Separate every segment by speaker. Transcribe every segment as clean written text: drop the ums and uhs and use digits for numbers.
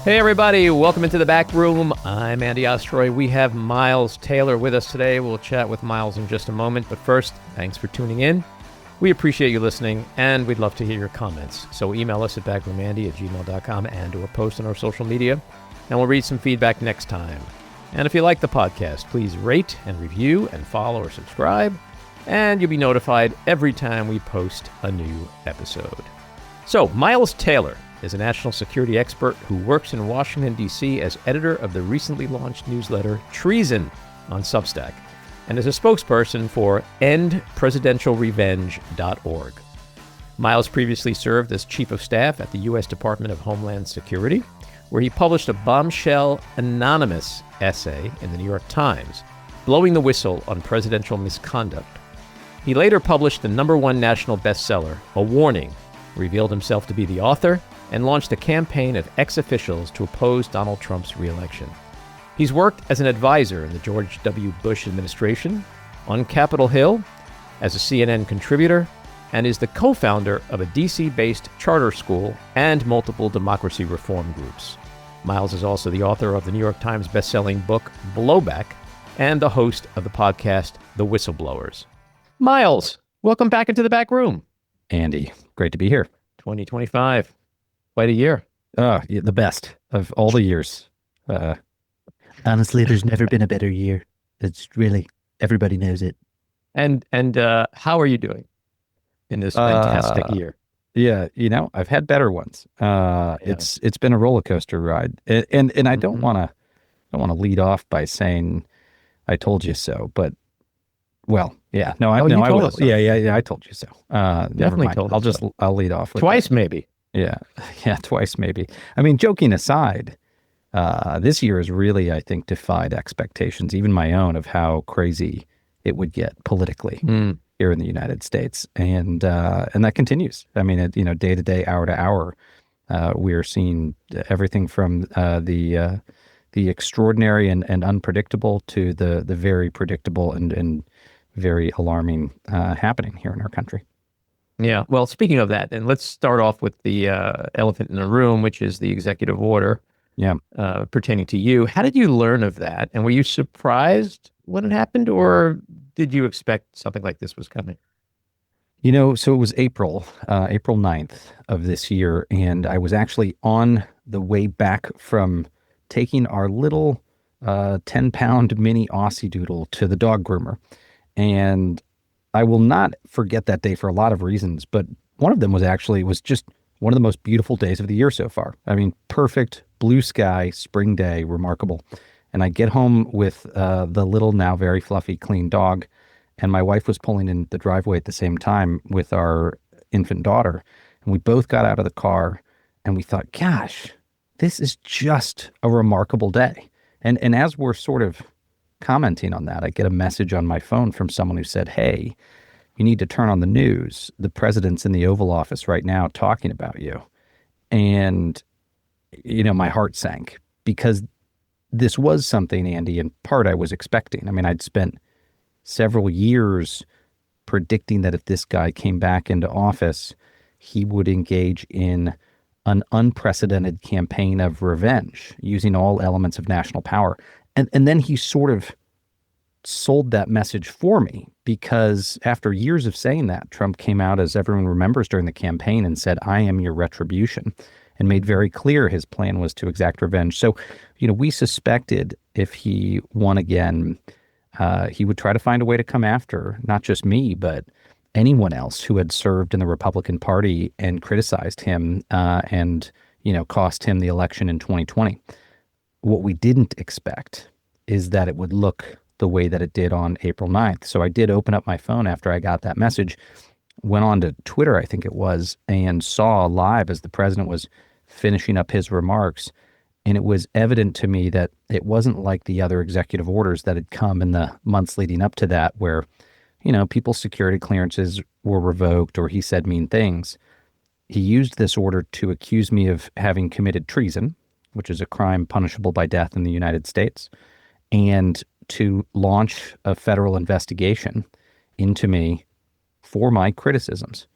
Speaker 1: Hey everybody, welcome into the back room. I'm Andy Ostroy. We have Miles Taylor with us today. We'll chat with Miles in just a moment, but first, thanks for tuning in. We appreciate you listening, and we'd love to hear your comments. So email us at backroomandy@gmail.com and or post on our social media, and we'll read some feedback next time. And if you like the podcast, please rate and review and follow or subscribe, and you'll be notified every time we post a new episode. So, Miles Taylor is a national security expert who works in Washington, D.C. as editor of the recently launched newsletter Treason on Substack, and is a spokesperson for endpresidentialrevenge.org. Miles previously served as chief of staff at the U.S. Department of Homeland Security, where he published a bombshell anonymous essay in the New York Times, blowing the whistle on presidential misconduct. He later published the #1 national bestseller, A Warning, revealed himself to be the author, and launched a campaign of ex-officials to oppose Donald Trump's re-election. He's worked as an advisor in the George W. Bush administration, on Capitol Hill, as a CNN contributor, and is the co-founder of a DC-based charter school and multiple democracy reform groups. Miles is also the author of the New York Times best-selling book Blowback and the host of the podcast The Whistleblowers. Miles, welcome back into the back room.
Speaker 2: Andy, great to be here.
Speaker 1: 2025. Quite a year.
Speaker 2: Yeah, the best of all the years.
Speaker 3: Honestly, there's never been a better year. It's really, everybody knows it.
Speaker 1: And how are you doing in this fantastic year?
Speaker 2: Yeah, I've had better ones. It's been a roller coaster ride, and I don't want to lead off by saying I told you so, but I will.
Speaker 1: So.
Speaker 2: Yeah, I told you so.
Speaker 1: Definitely told.
Speaker 2: I'll lead off with
Speaker 1: twice,
Speaker 2: that.
Speaker 1: maybe.
Speaker 2: Yeah, twice maybe. I mean, joking aside, this year has really, I think, defied expectations, even my own, of how crazy it would get politically here in the United States, and that continues. I mean, day to day, hour to hour, we are seeing everything from the extraordinary and unpredictable to the very predictable and very alarming happening here in our country.
Speaker 1: Yeah. Well, speaking of that, and let's start off with the elephant in the room, which is the executive order pertaining to you. How did you learn of that? And were you surprised when it happened, or did you expect something like this was coming?
Speaker 2: So it was April 9th of this year, and I was actually on the way back from taking our little 10-pound mini Aussie Doodle to the dog groomer. And I will not forget that day for a lot of reasons, but one of them was just one of the most beautiful days of the year so far. I mean, perfect blue sky, spring day, remarkable. And I get home with the little, now very fluffy, clean dog, and my wife was pulling in the driveway at the same time with our infant daughter. And we both got out of the car and we thought, gosh, this is just a remarkable day. And as we're sort of commenting on that, I get a message on my phone from someone who said, hey, you need to turn on the news. The president's in the Oval Office right now talking about you. And, my heart sank, because this was something, Andy, in part I was expecting. I mean, I'd spent several years predicting that if this guy came back into office, he would engage in an unprecedented campaign of revenge using all elements of national power. And then he sort of sold that message for me, because after years of saying that, Trump came out, as everyone remembers, during the campaign and said, I am your retribution, and made very clear his plan was to exact revenge. So, we suspected if he won again, he would try to find a way to come after not just me, but anyone else who had served in the Republican Party and criticized him and cost him the election in 2020. What we didn't expect is that it would look the way that it did on April 9th. So I did open up my phone after I got that message, went on to Twitter, I think it was, and saw live as the president was finishing up his remarks. And it was evident to me that it wasn't like the other executive orders that had come in the months leading up to that, where, people's security clearances were revoked or he said mean things. He used this order to accuse me of having committed treason, which is a crime punishable by death in the United States, and to launch a federal investigation into me for my criticisms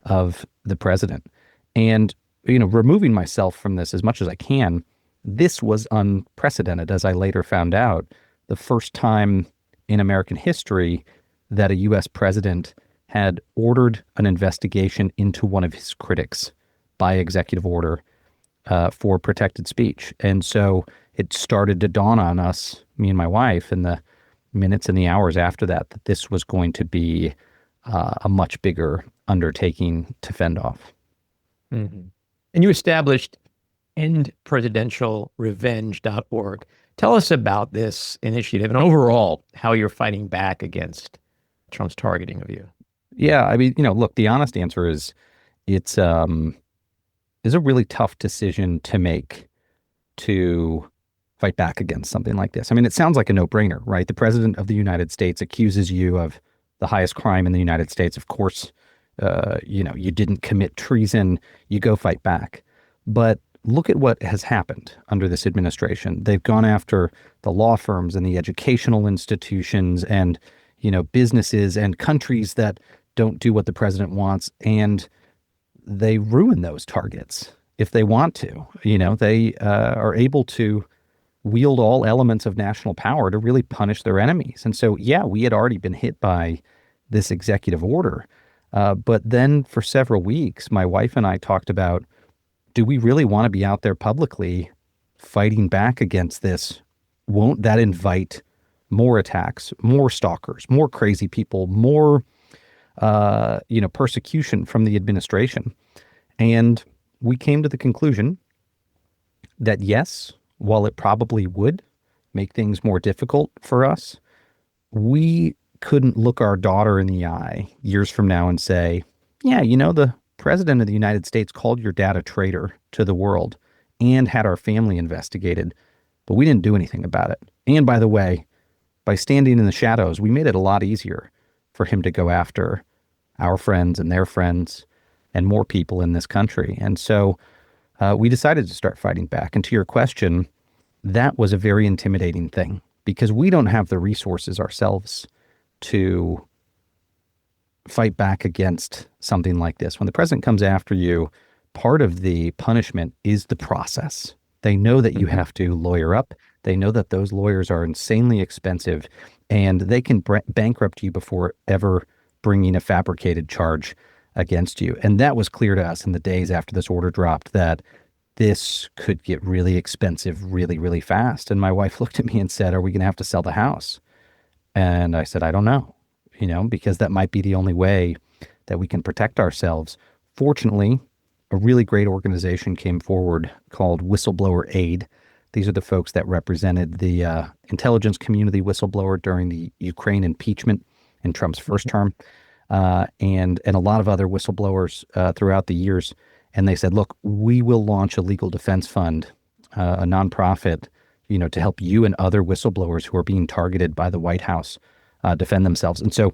Speaker 2: of the president. And, removing myself from this as much as I can, This was unprecedented, as I later found out, the first time in American history that a U.S. president had ordered an investigation into one of his critics by executive order for protected speech. And so it started to dawn on us, me and my wife, in the minutes and the hours after that, that this was going to be a much bigger undertaking to fend off.
Speaker 1: Mm-hmm. And you established endpresidentialrevenge.org. Tell us about this initiative and overall how you're fighting back against Trump's targeting of you.
Speaker 2: Yeah, I mean, look, the honest answer is it's a really tough decision to make to fight back against something like this. I mean, it sounds like a no-brainer, right? The president of the United States accuses you of the highest crime in the United States. Of course, you didn't commit treason. You go fight back. But look at what has happened under this administration. They've gone after the law firms and the educational institutions and, businesses and countries that don't do what the president wants. And they ruin those targets if they want to. They are able to wield all elements of national power to really punish their enemies. And so, yeah, we had already been hit by this executive order. But then for several weeks, my wife and I talked about, do we really want to be out there publicly fighting back against this? Won't that invite more attacks, more stalkers, more crazy people, more, persecution from the administration? And we came to the conclusion that yes, while it probably would make things more difficult for us, we couldn't look our daughter in the eye years from now and say, yeah, the president of the United States called your dad a traitor to the world and had our family investigated, but we didn't do anything about it. And by the way, by standing in the shadows, we made it a lot easier for him to go after our friends and their friends and more people in this country. And so we decided to start fighting back. And to your question, that was a very intimidating thing because we don't have the resources ourselves to fight back against something like this. When the president comes after you, part of the punishment is the process. They know that you have to lawyer up. They know that those lawyers are insanely expensive and they can bankrupt you before ever bringing a fabricated charge against you. And that was clear to us in the days after this order dropped that this could get really expensive really, really fast. And my wife looked at me and said, are we going to have to sell the house? And I said, I don't know, because that might be the only way that we can protect ourselves. Fortunately, a really great organization came forward called Whistleblower Aid. These are the folks that represented the intelligence community whistleblower during the Ukraine impeachment in Trump's first term, and a lot of other whistleblowers throughout the years. And they said, look, we will launch a legal defense fund, a nonprofit, to help you and other whistleblowers who are being targeted by the White House defend themselves. And so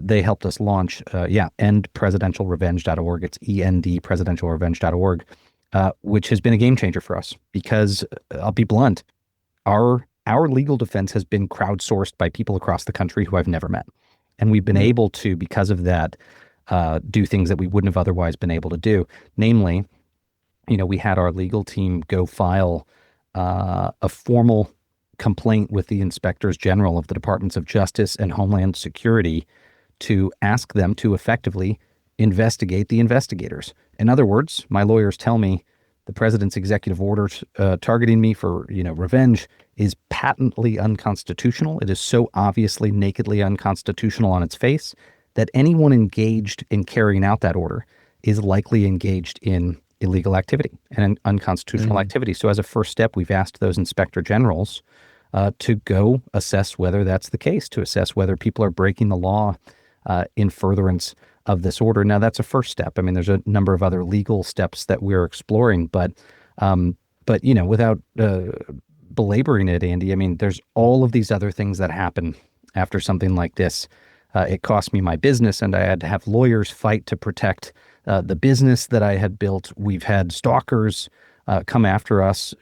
Speaker 2: they helped us launch, endpresidentialrevenge.org. It's endpresidentialrevenge.org, which has been a game changer for us because I'll be blunt, our legal defense has been crowdsourced by people across the country who I've never met. And we've been able to, because of that, do things that we wouldn't have otherwise been able to do. Namely, we had our legal team go file a formal complaint with the inspectors general of the Departments of Justice and Homeland Security to ask them to effectively investigate the investigators. In other words, my lawyers tell me the president's executive orders targeting me for, revenge is patently unconstitutional. It is so obviously nakedly unconstitutional on its face that anyone engaged in carrying out that order is likely engaged in illegal activity and an unconstitutional activity. So as a first step, we've asked those inspector generals to go assess whether that's the case, to assess whether people are breaking the law in furtherance of this order. Now, that's a first step. I mean, there's a number of other legal steps that we're exploring, but without belaboring it, Andy, I mean, there's all of these other things that happen after something like this. It cost me my business, and I had to have lawyers fight to protect the business that I had built. We've had stalkers come after us,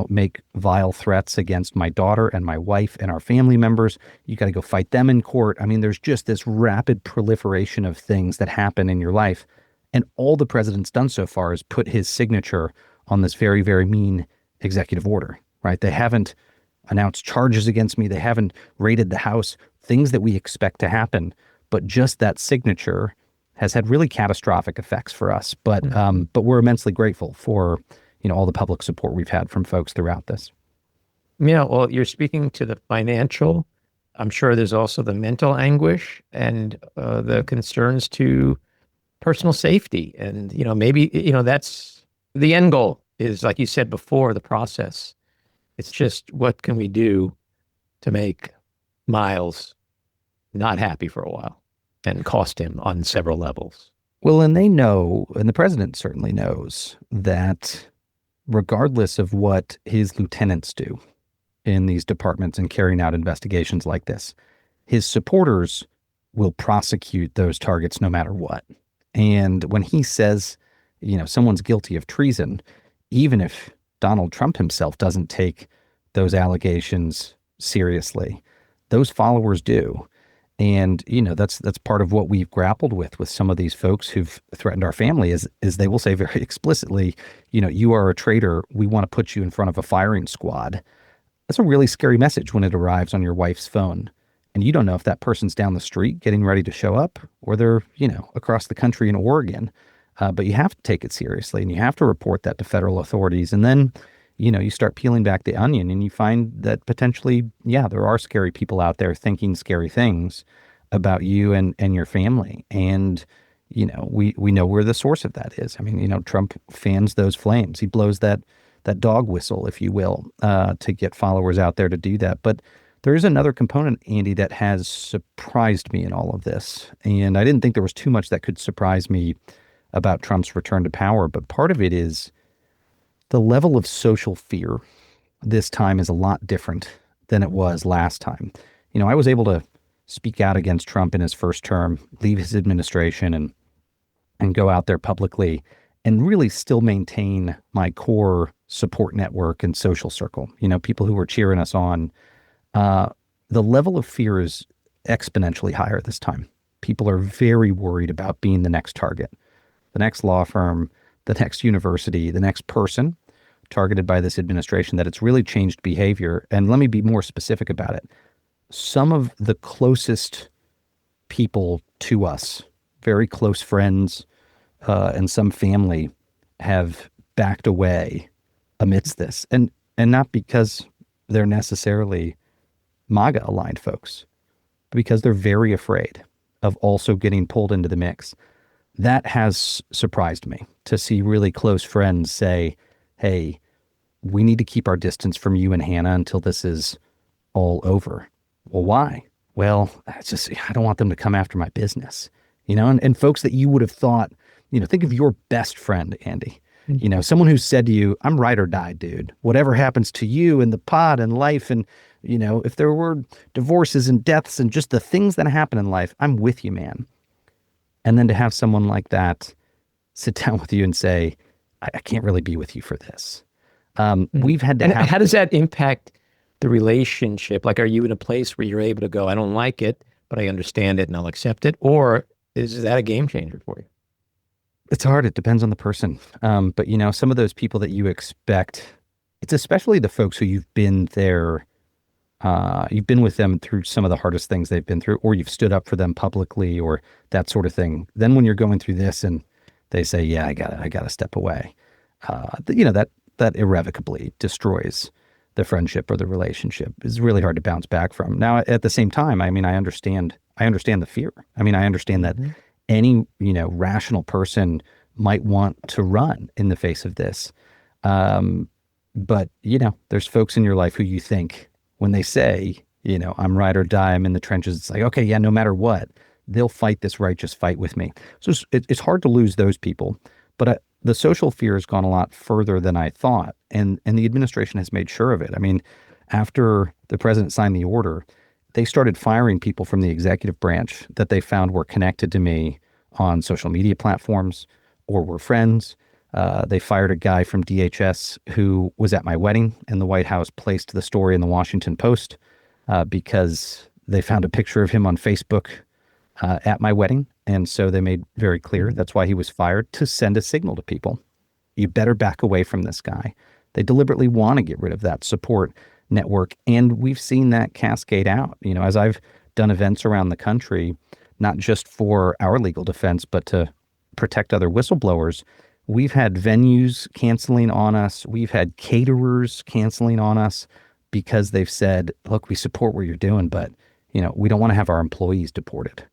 Speaker 2: make vile threats against my daughter and my wife and our family members. You got to go fight them in court. I mean, there's just this rapid proliferation of things that happen in your life. And all the president's done so far is put his signature on this very, very mean executive order, right? They haven't announced charges against me. They haven't raided the house, things that we expect to happen. But just that signature has had really catastrophic effects for us. But we're immensely grateful for, all the public support we've had from folks throughout this.
Speaker 1: Yeah, well, you're speaking to the financial. I'm sure there's also the mental anguish and the concerns to personal safety. And, maybe, that's the end goal is, like you said before, the process. It's just what can we do to make Miles not happy for a while and cost him on several levels.
Speaker 2: Well, and they know, and the president certainly knows, that regardless of what his lieutenants do in these departments and carrying out investigations like this, his supporters will prosecute those targets no matter what. And when he says, someone's guilty of treason, even if Donald Trump himself doesn't take those allegations seriously, those followers do. And, that's part of what we've grappled with some of these folks who've threatened our family is they will say very explicitly, you are a traitor. We want to put you in front of a firing squad. That's a really scary message when it arrives on your wife's phone. And you don't know if that person's down the street getting ready to show up or they're, across the country in Oregon. But you have to take it seriously and you have to report that to federal authorities. And then, you start peeling back the onion and you find that potentially, there are scary people out there thinking scary things about you and your family. And, we know where the source of that is. I mean, Trump fans those flames. He blows that dog whistle, if you will, to get followers out there to do that. But there is another component, Andy, that has surprised me in all of this. And I didn't think there was too much that could surprise me about Trump's return to power. But part of it is the level of social fear this time is a lot different than it was last time. I was able to speak out against Trump in his first term, leave his administration and go out there publicly and really still maintain my core support network and social circle, people who were cheering us on. The level of fear is exponentially higher this time. People are very worried about being the next target, the next law firm, the next university, the next person targeted by this administration, that it's really changed behavior. And let me be more specific about it. Some of the closest people to us, very close friends, and some family have backed away amidst this. And not because they're necessarily MAGA aligned folks, but because they're very afraid of also getting pulled into the mix. That has surprised me to see really close friends say, hey, we need to keep our distance from you and Hannah until this is all over. Well, why? Well, I don't want them to come after my business, and folks that you would have thought, think of your best friend, Andy, someone who said to you, I'm ride or die, dude, whatever happens to you and the pod and life. And, if there were divorces and deaths and just the things that happen in life, I'm with you, man. And then to have someone like that sit down with you and say, I can't really be with you for this. We've had to
Speaker 1: And how does that impact the relationship? Like, are you in a place where you're able to go, I don't like it, but I understand it and I'll accept it? Or is that a game changer for you?
Speaker 2: It's hard. It depends on the person. But, some of those people that you expect, it's especially the folks who you've been with them through some of the hardest things they've been through, or you've stood up for them publicly or that sort of thing. Then when you're going through this and they say, yeah, I gotta step away, that irrevocably destroys the friendship or the relationship. Is really hard to bounce back from. Now, at the same time, I understand the fear. I understand that any, rational person might want to run in the face of this. But, there's folks in your life who you think when they say, I'm ride or die, I'm in the trenches, it's like, okay, yeah, no matter what, they'll fight this righteous fight with me. So it's hard to lose those people. But the social fear has gone a lot further than I thought. And the administration has made sure of it. After the president signed the order, they started firing people from the executive branch that they found were connected to me on social media platforms or were friends. They fired a guy from DHS who was at my wedding, and the White House placed the story in the Washington Post because they found a picture of him on Facebook at my wedding. And so they made very clear that's why he was fired, to send a signal to people. You better back away from this guy. They deliberately want to get rid of that support network. And we've seen that cascade out. As I've done events around the country, not just for our legal defense, but to protect other whistleblowers, we've had venues canceling on us. We've had caterers canceling on us because they've said, look, we support what you're doing, but, we don't want to have our employees deported.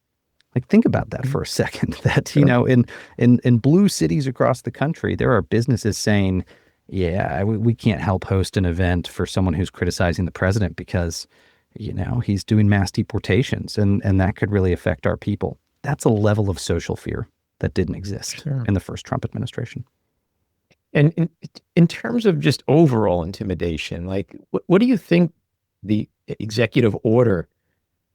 Speaker 2: Like, think about that for a second, that, in blue cities across the country, there are businesses saying, yeah, we can't help host an event for someone who's criticizing the president because, he's doing mass deportations and that could really affect our people. That's a level of social fear that didn't exist in the first Trump administration.
Speaker 1: And in terms of just overall intimidation, like, what do you think the executive order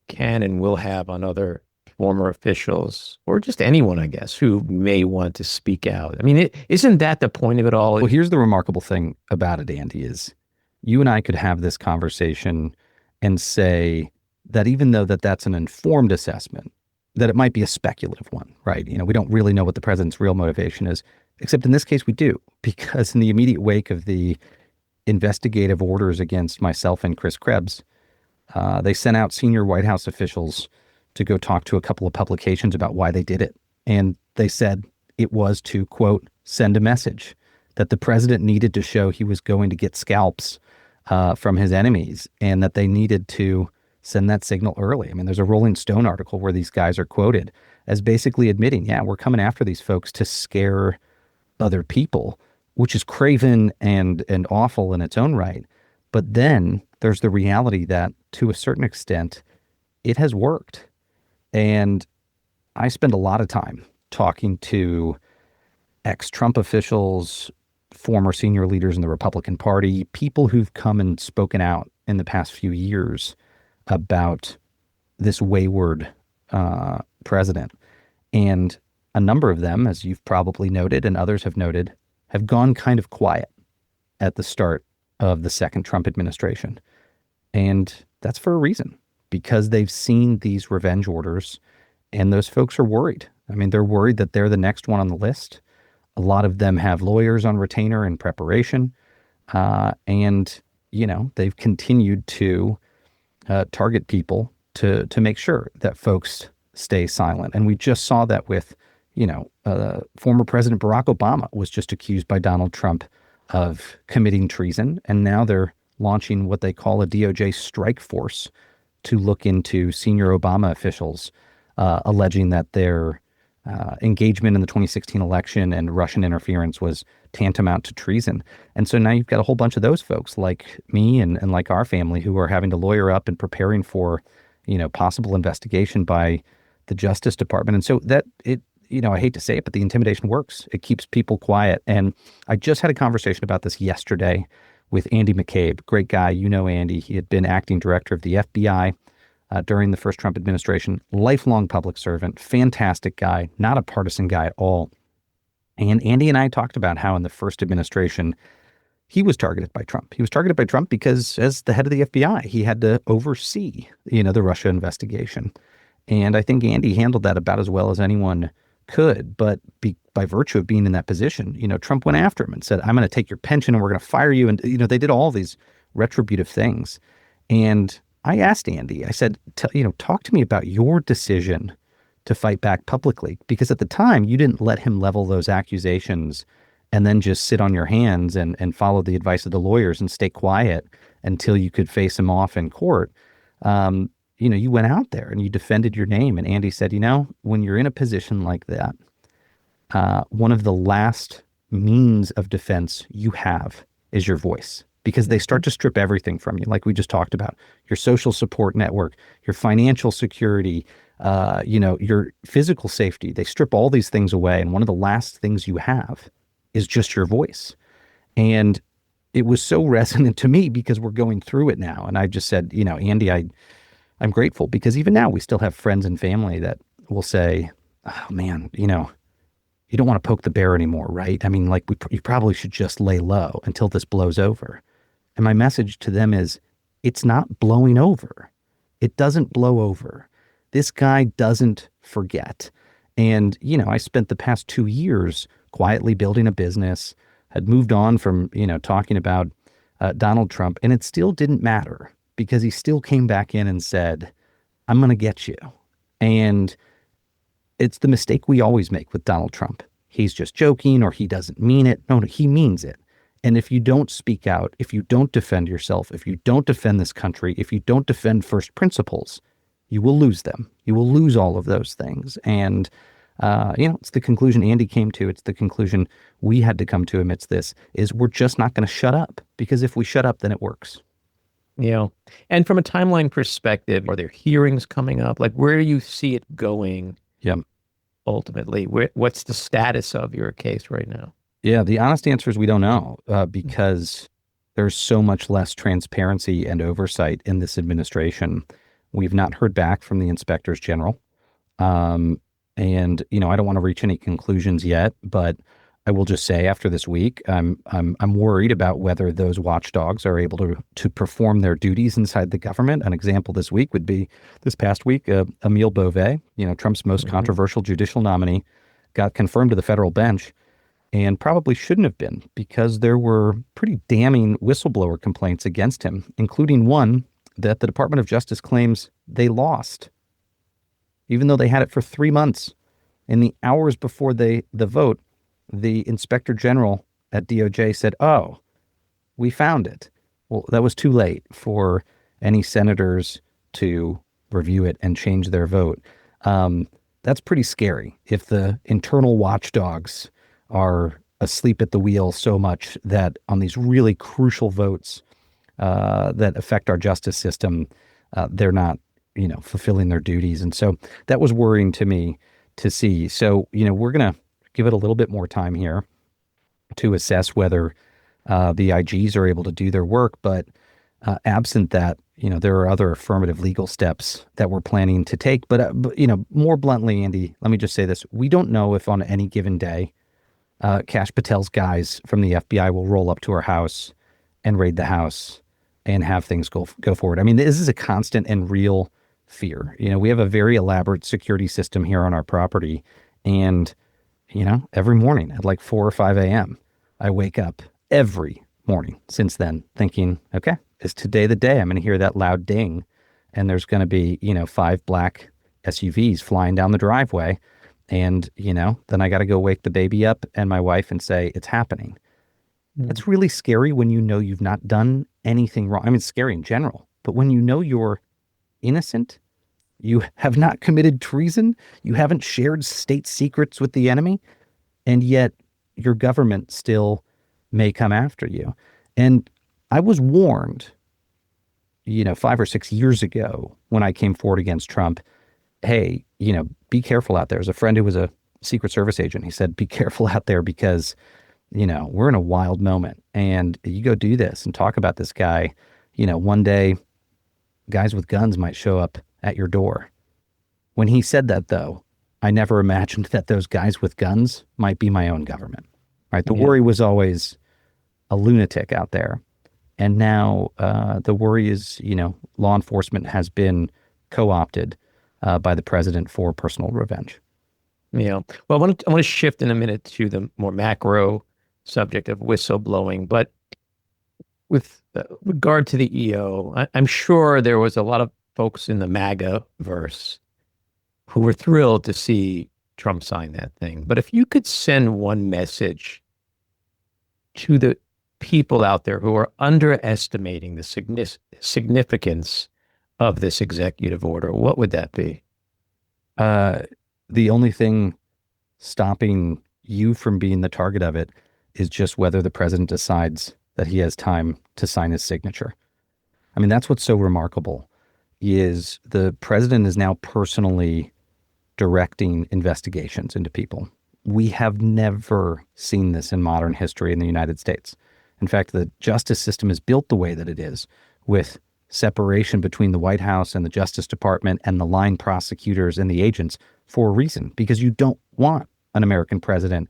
Speaker 1: can and will have on other former officials, or just anyone, I guess, who may want to speak out? I mean, isn't that the point of it all?
Speaker 2: Well, here's the remarkable thing about it, Andy, is you and I could have this conversation and say that even though that's an informed assessment, that it might be a speculative one, right? We don't really know what the president's real motivation is, except in this case we do, because in the immediate wake of the investigative orders against myself and Chris Krebs, they sent out senior White House officials to go talk to a couple of publications about why they did it. And they said it was to, quote, send a message that the president needed to show he was going to get scalps from his enemies, and that they needed to send that signal early. I mean, there's a Rolling Stone article where these guys are quoted as basically admitting, yeah, we're coming after these folks to scare other people, which is craven and awful in its own right. But then there's the reality that, to a certain extent, it has worked. And I spend a lot of time talking to ex-Trump officials, former senior leaders in the Republican Party, people who've come and spoken out in the past few years about this wayward president. And a number of them, as you've probably noted and others have noted, have gone kind of quiet at the start of the second Trump administration. And that's for a reason, because they've seen these revenge orders, and those folks are worried. I mean, they're worried that they're the next one on the list. A lot of them have lawyers on retainer in preparation. And, they've continued to target people to make sure that folks stay silent. And we just saw that with, former President Barack Obama was just accused by Donald Trump of committing treason. And now they're launching what they call a DOJ strike force to look into senior Obama officials, alleging that their engagement in the 2016 election and Russian interference was tantamount to treason. And so now you've got a whole bunch of those folks like me and like our family who are having to lawyer up and preparing for, possible investigation by the Justice Department. And so that I hate to say it, but the intimidation works. It keeps people quiet. And I just had a conversation about this yesterday with Andy McCabe, great guy. Andy, he had been acting director of the FBI during the first Trump administration, lifelong public servant, fantastic guy, not a partisan guy at all. And Andy and I talked about how in the first administration, he was targeted by Trump. He was targeted by Trump because as the head of the FBI, he had to oversee, the Russia investigation. And I think Andy handled that about as well as anyone could. But by virtue of being in that position, Trump went after him and said, I'm going to take your pension and we're going to fire you. And, they did all these retributive things. And I asked Andy, I said, talk to me about your decision to fight back publicly, because at the time you didn't let him level those accusations and then just sit on your hands and follow the advice of the lawyers and stay quiet until you could face him off in court. You went out there and you defended your name. And Andy said, when you're in a position like that, one of the last means of defense you have is your voice, because they start to strip everything from you, like we just talked about, your social support network, your financial security, your physical safety. They strip all these things away. And one of the last things you have is just your voice. And it was so resonant to me because we're going through it now. And I just said, Andy, I'm grateful, because even now we still have friends and family that will say, oh man, you don't want to poke the bear anymore, right? I mean, like you probably should just lay low until this blows over. And my message to them is, it's not blowing over. It doesn't blow over. This guy doesn't forget. And, I spent the past 2 years quietly building a business, had moved on from, talking about Donald Trump, and it still didn't matter because he still came back in and said, I'm going to get you. And it's the mistake we always make with Donald Trump. He's just joking or he doesn't mean it. No, he means it. And if you don't speak out, if you don't defend yourself, if you don't defend this country, if you don't defend first principles, you will lose them. You will lose all of those things. And, it's the conclusion Andy came to. It's the conclusion we had to come to amidst this is we're just not going to shut up, because if we shut up, then it works.
Speaker 1: And from a timeline perspective, are there hearings coming up? Like, where do you see it going?
Speaker 2: Yeah.
Speaker 1: Ultimately, what's the status of your case right now?
Speaker 2: Yeah, the honest answer is we don't know, because there's so much less transparency and oversight in this administration. We've not heard back from the inspectors general. And, I don't want to reach any conclusions yet, but I will just say after this week, I'm worried about whether those watchdogs are able to perform their duties inside the government. An example this week would be this past week, Emile Beauvais, Trump's most controversial judicial nominee, got confirmed to the federal bench and probably shouldn't have been, because there were pretty damning whistleblower complaints against him, including one that the Department of Justice claims they lost, even though they had it for 3 months. In the hours before the vote, the inspector general at DOJ said, oh, we found it. Well, that was too late for any senators to review it and change their vote. That's pretty scary if the internal watchdogs are asleep at the wheel so much that on these really crucial votes that affect our justice system, they're not, fulfilling their duties. And so that was worrying to me to see. So, we're going to give it a little bit more time here to assess whether the IGs are able to do their work. But absent that, there are other affirmative legal steps that we're planning to take. But more bluntly, Andy, let me just say this. We don't know if on any given day, Kash Patel's guys from the FBI will roll up to our house and raid the house and have things go forward. I mean, this is a constant and real fear. We have a very elaborate security system here on our property. And, every morning at like 4 or 5 a.m., I wake up every morning since then thinking, okay, is today the day I'm going to hear that loud ding and there's going to be, 5 black SUVs flying down the driveway. And, then I got to go wake the baby up and my wife and say, it's happening. It's really scary when you've not done anything wrong. I mean, it's scary in general, but when you're innocent, you have not committed treason, you haven't shared state secrets with the enemy, and yet your government still may come after you. And I was warned, 5 or 6 years ago when I came forward against Trump, hey, be careful out there. There's a friend who was a Secret Service agent. He said, be careful out there because, we're in a wild moment. And you go do this and talk about this guy, one day guys with guns might show up at your door. When he said that, though, I never imagined that those guys with guns might be my own government, right? The worry was always a lunatic out there. And now the worry is, law enforcement has been co-opted by the president for personal revenge.
Speaker 1: Yeah. Well, I want to shift in a minute to the more macro subject of whistleblowing, but with regard to the EO, I'm sure there was a lot of folks in the MAGA verse who were thrilled to see Trump sign that thing. But if you could send one message to the people out there who are underestimating the significance of this executive order, what would that be?
Speaker 2: The only thing stopping you from being the target of it is just whether the president decides that he has time to sign his signature. I mean, that's what's so remarkable is the president is now personally directing investigations into people. We have never seen this in modern history in the United States. In fact, the justice system is built the way that it is, with separation between the White House and the Justice Department and the line prosecutors and the agents for a reason, because you don't want an American president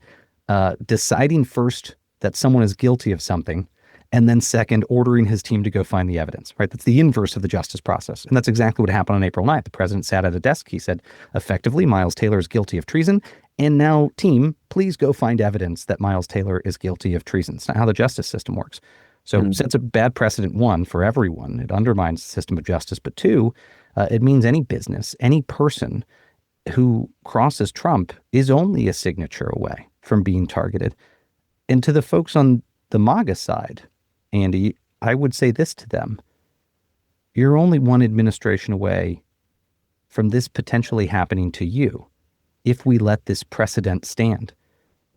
Speaker 2: deciding first that someone is guilty of something and then second, ordering his team to go find the evidence, right? That's the inverse of the justice process. And that's exactly what happened on April 9th. The president sat at a desk. He said, effectively, Miles Taylor is guilty of treason. And now, team, please go find evidence that Miles Taylor is guilty of treason. It's not how the justice system works. So it sets a bad precedent, one, for everyone. It undermines the system of justice. But two, it means any business, any person who crosses Trump is only a signature away from being targeted. And to the folks on the MAGA side, Andy, I would say this to them. You're only one administration away from this potentially happening to you if we let this precedent stand.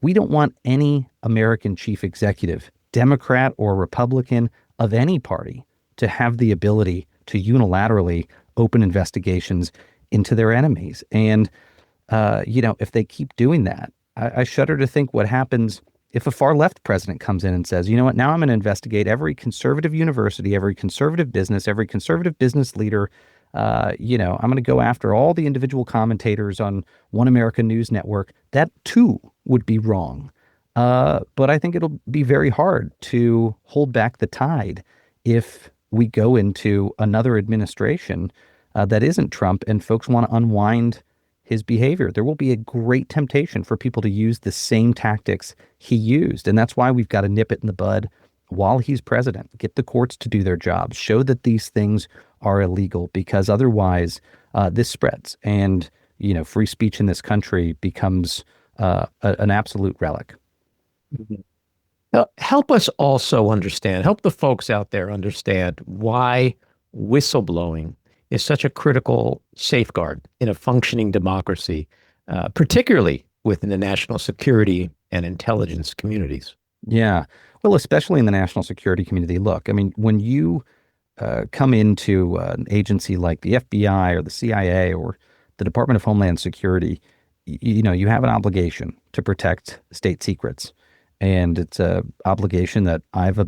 Speaker 2: We don't want any American chief executive, Democrat or Republican of any party, to have the ability to unilaterally open investigations into their enemies. And, if they keep doing that, I shudder to think what happens if a far left president comes in and says, you know what, now I'm going to investigate every conservative university, every conservative business leader. I'm going to go after all the individual commentators on One American News Network. That too would be wrong. But I think it'll be very hard to hold back the tide if we go into another administration that isn't Trump and folks want to unwind his behavior. There will be a great temptation for people to use the same tactics he used. And that's why we've got to nip it in the bud while he's president. Get the courts to do their job. Show that these things are illegal, because otherwise this spreads. And, free speech in this country becomes an absolute relic.
Speaker 1: Help us also understand, help the folks out there understand why whistleblowing is such a critical safeguard in a functioning democracy, particularly within the national security and intelligence communities.
Speaker 2: Yeah. Well, especially in the national security community. Look, I mean, when you come into an agency like the FBI or the CIA or the Department of Homeland Security, you have an obligation to protect state secrets. And it's a obligation that I've,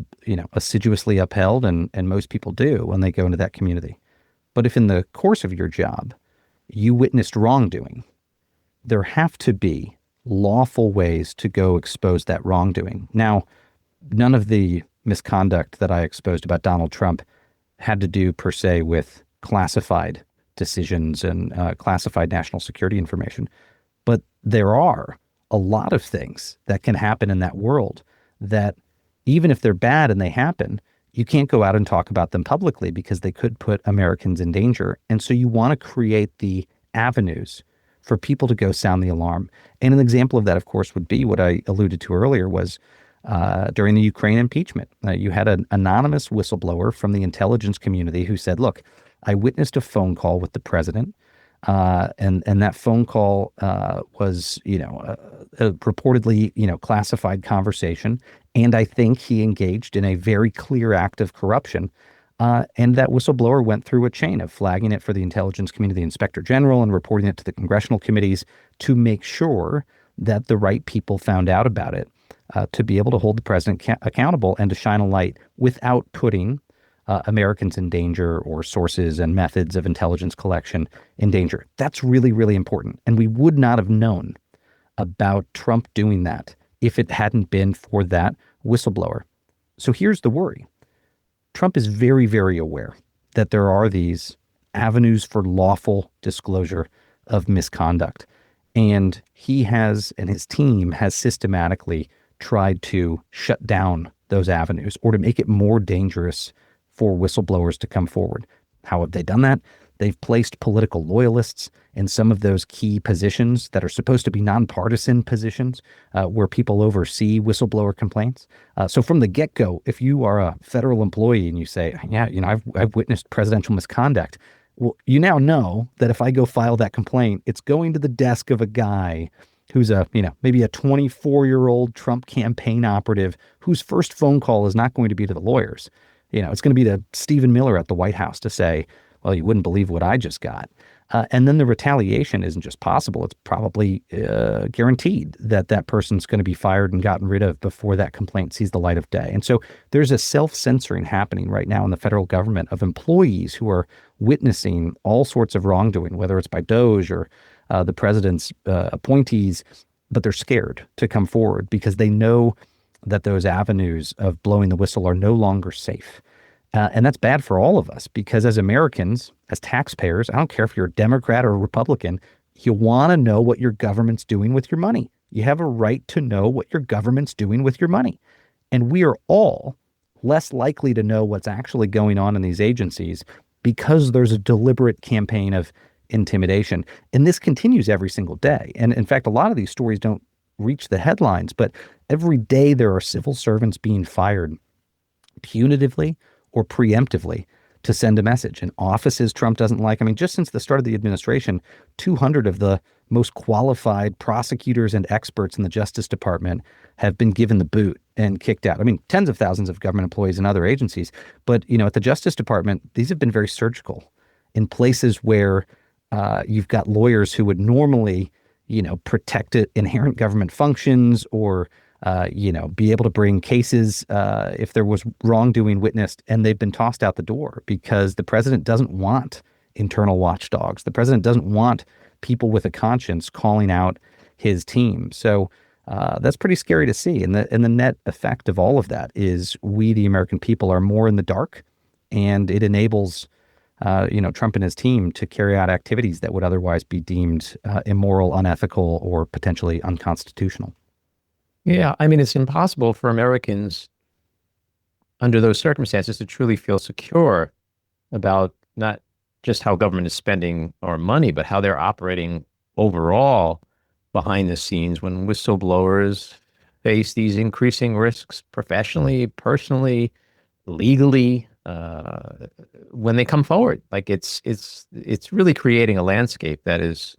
Speaker 2: assiduously upheld, and most people do when they go into that community. But if in the course of your job, you witnessed wrongdoing, there have to be lawful ways to go expose that wrongdoing. Now, none of the misconduct that I exposed about Donald Trump had to do per se with classified decisions and classified national security information. But there are a lot of things that can happen in that world that, even if they're bad and they happen, you can't go out and talk about them publicly because they could put Americans in danger. And so you want to create the avenues for people to go sound the alarm. And an example of that, of course, would be what I alluded to earlier was during the Ukraine impeachment. You had an anonymous whistleblower from the intelligence community who said, look, I witnessed a phone call with the president. And that phone call was, a reportedly, classified conversation. And I think he engaged in a very clear act of corruption. And that whistleblower went through a chain of flagging it for the intelligence community inspector general and reporting it to the congressional committees to make sure that the right people found out about it, to be able to hold the president accountable and to shine a light without putting Americans in danger or sources and methods of intelligence collection in danger. That's really, really important. And we would not have known about Trump doing that if it hadn't been for that whistleblower. So here's the worry. Trump is very, very aware that there are these avenues for lawful disclosure of misconduct. And he has, and his team has systematically tried to shut down those avenues or to make it more dangerous for whistleblowers to come forward. How have they done that? They've placed political loyalists in some of those key positions that are supposed to be nonpartisan positions where people oversee whistleblower complaints. So from the get-go, if you are a federal employee and you say, yeah, I've witnessed presidential misconduct, well, you now know that if I go file that complaint, it's going to the desk of a guy who's maybe a 24-year-old Trump campaign operative whose first phone call is not going to be to the lawyers. It's going to be to Stephen Miller at the White House to say, well, you wouldn't believe what I just got. And then the retaliation isn't just possible. It's probably guaranteed that that person's going to be fired and gotten rid of before that complaint sees the light of day. And so there's a self-censoring happening right now in the federal government of employees who are witnessing all sorts of wrongdoing, whether it's by DOJ or the president's appointees, but they're scared to come forward because they know that those avenues of blowing the whistle are no longer safe. And that's bad for all of us because as Americans, as taxpayers, I don't care if you're a Democrat or a Republican, You want to know what your government's doing with your money. You have a right to know what your government's doing with your money. And we are all less likely to know what's actually going on in these agencies because there's a deliberate campaign of intimidation. And this continues every single day. And in fact, a lot of these stories don't reach the headlines, but every day there are civil servants being fired punitively or preemptively to send a message. And offices Trump doesn't like. I mean, just since the start of the administration, 200 of the most qualified prosecutors and experts in the Justice Department have been given the boot and kicked out. I mean, tens of thousands of government employees in other agencies. But, at the Justice Department, these have been very surgical in places where you've got lawyers who would normally, protect inherent government functions or be able to bring cases if there was wrongdoing witnessed, and they've been tossed out the door because the president doesn't want internal watchdogs. The president doesn't want people with a conscience calling out his team. So that's pretty scary to see. And the net effect of all of that is we, the American people, are more in the dark, and it enables Trump and his team to carry out activities that would otherwise be deemed immoral, unethical, or potentially unconstitutional.
Speaker 1: Yeah, I mean, it's impossible for Americans under those circumstances to truly feel secure about not just how government is spending our money, but how they're operating overall behind the scenes when whistleblowers face these increasing risks professionally, personally, legally, when they come forward. Like it's really creating a landscape that is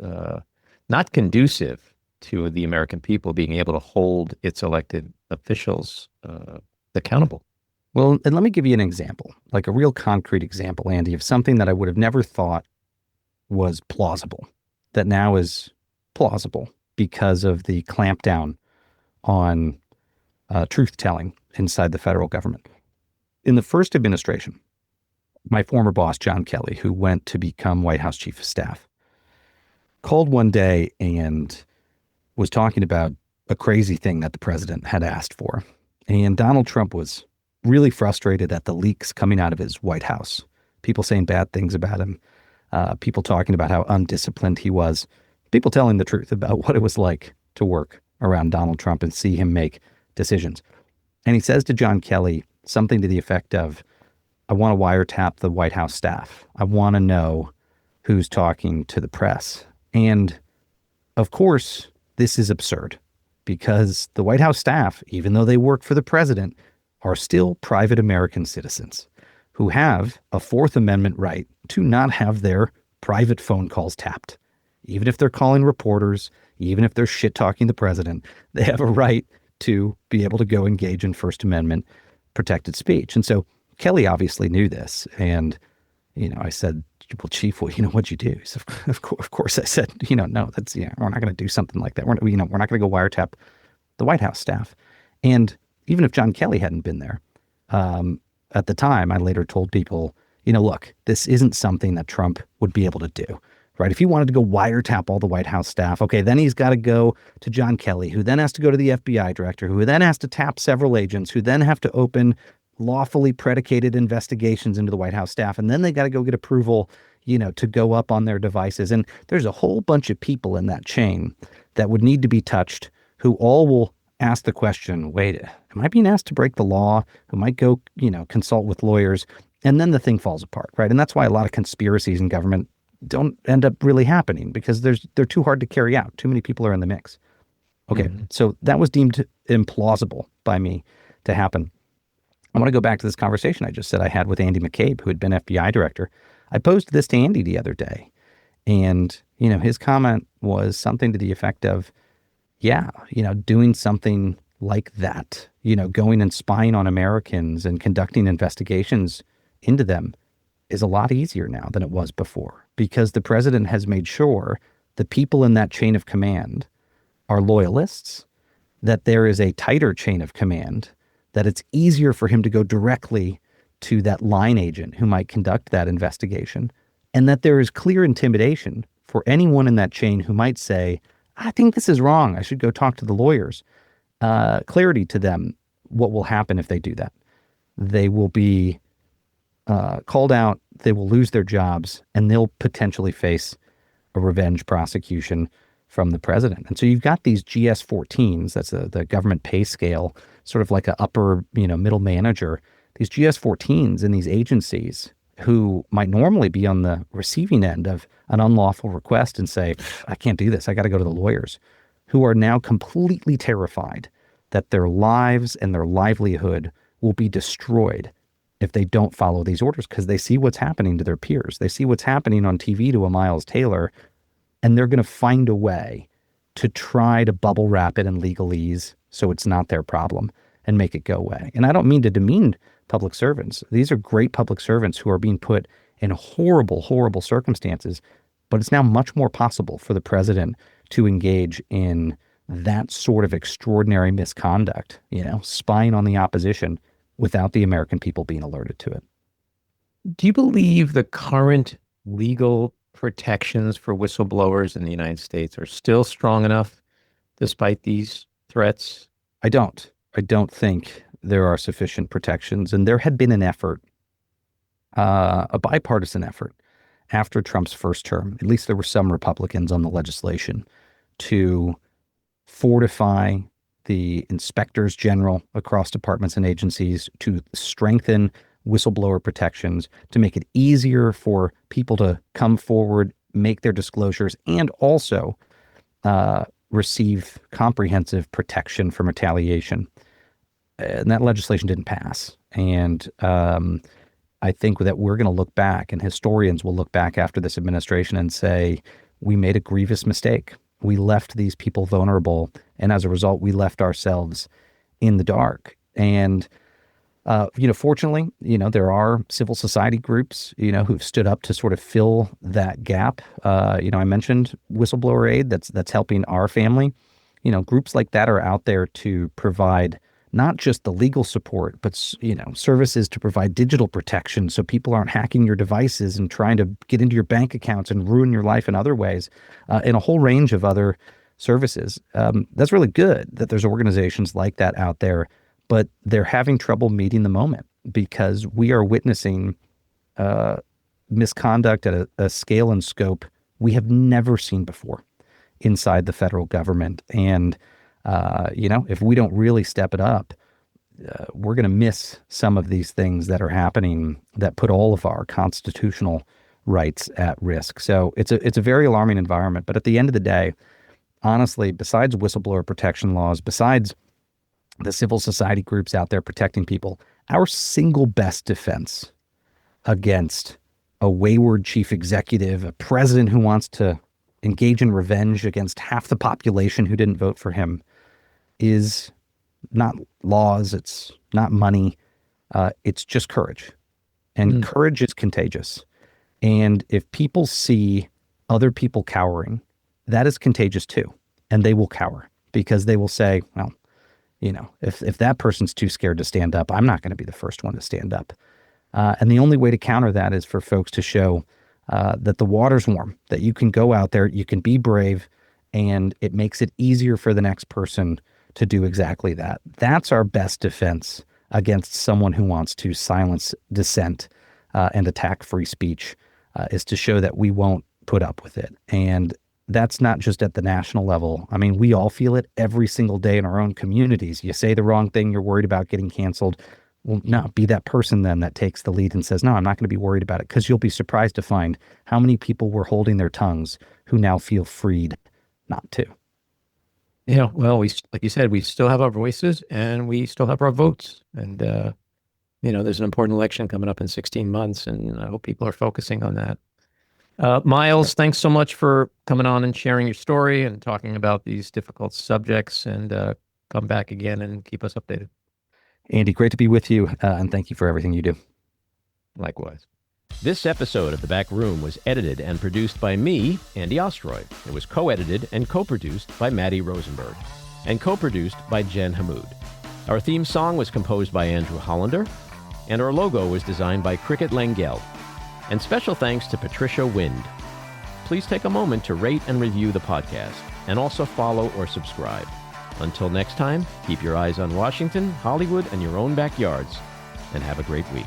Speaker 1: not conducive to the American people being able to hold its elected officials accountable.
Speaker 2: Well, and let me give you an example, like a real concrete example, Andy, of something that I would have never thought was plausible, that now is plausible because of the clampdown on truth-telling inside the federal government. In the first administration, my former boss, John Kelly, who went to become White House Chief of Staff, called one day and was talking about a crazy thing that the president had asked for. And Donald Trump was really frustrated at the leaks coming out of his White House. People saying bad things about him, people talking about how undisciplined he was, people telling the truth about what it was like to work around Donald Trump and see him make decisions. And he says to John Kelly something to the effect of, I want to wiretap the White House staff. I want to know who's talking to the press. And of course, this is absurd because the White House staff, even though they work for the president, are still private American citizens who have a Fourth Amendment right to not have their private phone calls tapped. Even if they're calling reporters, even if they're shit talking the president, they have a right to be able to go engage in First Amendment protected speech. And so Kelly obviously knew this. And, I said, well, Chief, what'd you do? He said, of course. I said, no, that's, we're not going to do something like that. We're not going to go wiretap the White House staff. And even if John Kelly hadn't been there, at the time, I later told people, look, this isn't something that Trump would be able to do, right? If he wanted to go wiretap all the White House staff, okay, then he's got to go to John Kelly, who then has to go to the FBI director, who then has to tap several agents, who then have to open lawfully predicated investigations into the White House staff. And then they got to go get approval, to go up on their devices. And there's a whole bunch of people in that chain that would need to be touched who all will ask the question, wait, am I being asked to break the law? Who might go, consult with lawyers. And then the thing falls apart, right? And that's why a lot of conspiracies in government don't end up really happening because they're too hard to carry out. Too many people are in the mix. Okay, So that was deemed implausible by me to happen. I want to go back to this conversation I just said I had with Andy McCabe, who had been FBI director. I posed this to Andy the other day. And, his comment was something to the effect of, yeah, doing something like that, going and spying on Americans and conducting investigations into them is a lot easier now than it was before because the president has made sure the people in that chain of command are loyalists, that there is a tighter chain of command, that it's easier for him to go directly to that line agent who might conduct that investigation, and that there is clear intimidation for anyone in that chain who might say, I think this is wrong. I should go talk to the lawyers. Clarity to them what will happen if they do that. They will be called out, they will lose their jobs, and they'll potentially face a revenge prosecution from the president. And so you've got these GS-14s, that's the government pay scale, sort of like an upper, middle manager, these GS-14s in these agencies who might normally be on the receiving end of an unlawful request and say, I can't do this, I got to go to the lawyers, who are now completely terrified that their lives and their livelihood will be destroyed if they don't follow these orders, because they see what's happening to their peers. They see what's happening on TV to a Miles Taylor, and they're going to find a way to try to bubble wrap it in legalese so it's not their problem and make it go away. And I don't mean to demean public servants. These are great public servants who are being put in horrible, horrible circumstances, but it's now much more possible for the president to engage in that sort of extraordinary misconduct, spying on the opposition without the American people being alerted to it.
Speaker 1: Do you believe the current legal protections for whistleblowers in the United States are still strong enough despite these threats?
Speaker 2: I don't think there are sufficient protections. And there had been an effort, a bipartisan effort after Trump's first term. At least there were some Republicans on the legislation to fortify the inspectors general across departments and agencies, to strengthen whistleblower protections, to make it easier for people to come forward, make their disclosures, and also receive comprehensive protection from retaliation. And that legislation didn't pass. And I think that we're going to look back, and historians will look back after this administration and say, we made a grievous mistake. We left these people vulnerable, and as a result, we left ourselves in the dark. And fortunately, there are civil society groups, who've stood up to sort of fill that gap. I mentioned Whistleblower Aid, that's helping our family. Groups like that are out there to provide not just the legal support, but, services to provide digital protection so people aren't hacking your devices and trying to get into your bank accounts and ruin your life in other ways, and a whole range of other services. That's really good that there's organizations like that out there, but they're having trouble meeting the moment because we are witnessing misconduct at a scale and scope we have never seen before inside the federal government. And if we don't really step it up, we're going to miss some of these things that are happening that put all of our constitutional rights at risk. So it's a very alarming environment. But at the end of the day, honestly, besides whistleblower protection laws, besides the civil society groups out there protecting people, our single best defense against a wayward chief executive, a president who wants to engage in revenge against half the population who didn't vote for him, is not laws, it's not money, it's just courage. And courage is contagious. And if people see other people cowering, that is contagious too. And they will cower because they will say, well, if that person's too scared to stand up, I'm not going to be the first one to stand up. And the only way to counter that is for folks to show that the water's warm, that you can go out there, you can be brave, and it makes it easier for the next person to do exactly that. That's our best defense against someone who wants to silence dissent and attack free speech, is to show that we won't put up with it. And that's not just at the national level. I mean, we all feel it every single day in our own communities. You say the wrong thing, you're worried about getting canceled. Well, no, be that person then that takes the lead and says, no, I'm not going to be worried about it, because you'll be surprised to find how many people were holding their tongues who now feel freed not to.
Speaker 1: Yeah, well, like you said, we still have our voices and we still have our votes. And, there's an important election coming up in 16 months, and I hope people are focusing on that. Miles, thanks so much for coming on and sharing your story and talking about these difficult subjects, and come back again and keep us updated.
Speaker 2: Andy, great to be with you, and thank you for everything you do.
Speaker 1: Likewise. This episode of The Back Room was edited and produced by me, Andy Ostroy. It was co-edited and co-produced by Matty Rosenberg, and co-produced by Jen Hammoud. Our theme song was composed by Andrew Hollander, and our logo was designed by Cricket Lengyel. And special thanks to Patricia Wind. Please take a moment to rate and review the podcast, and also follow or subscribe. Until next time, keep your eyes on Washington, Hollywood, and your own backyards, and have a great week.